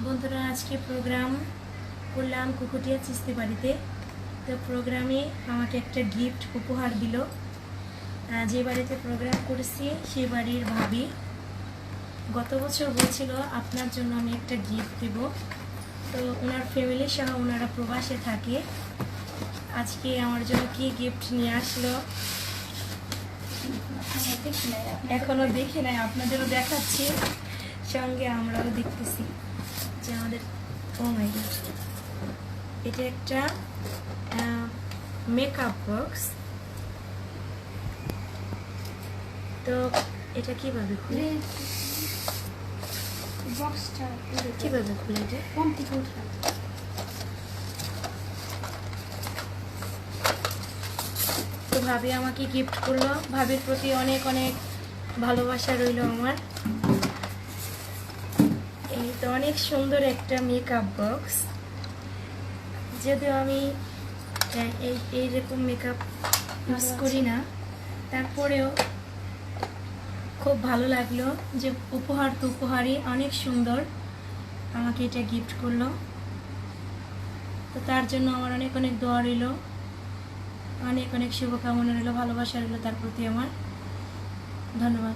বন্ধুরা আজকে প্রোগ্রাম করলাম কুকুটিয়া চিস্তি বাড়িতে। তো প্রোগ্রামে আমাকে একটা গিফট উপহার দিল। যে বাড়িতে প্রোগ্রাম করেছি সেই বাড়ির ভাবি গত বছর বলছিল আপনার জন্য আমি একটা গিফট দেব। তো ওনার ফ্যামিলি সহ ওনারা প্রবাসে থাকে। আজকে আমার জন্য কি গিফট নিয়ে আসলো এখনো দেখি নাই, আপনাদেরও দেখাচ্ছি, সঙ্গে আমরাও দেখতেছি যে আমাদের ও মাই গড, এটা একটা মেকআপ বক্স। তো এটা কিভাবে খুলে, বক্সটা কিভাবে খুলে এটা? তো ভাবি আমাকে গিফট করলো, ভাবির প্রতি অনেক অনেক ভালোবাসা রইল আমার। এই তো অনেক সুন্দর একটা মেকআপ বক্স। যদিও আমি এইরকম মেকআপ ইউজ করি না, তারপরেও খুব ভালো লাগলো যে উপহার তো উপহারই, অনেক সুন্দর আমাকে এটা গিফট করলো। তো তার জন্য আমার অনেক অনেক দোয়া রইল, অনেক অনেক শুভকামনা রইল, ভালোবাসা রইল তার প্রতি আমার। ধন্যবাদ।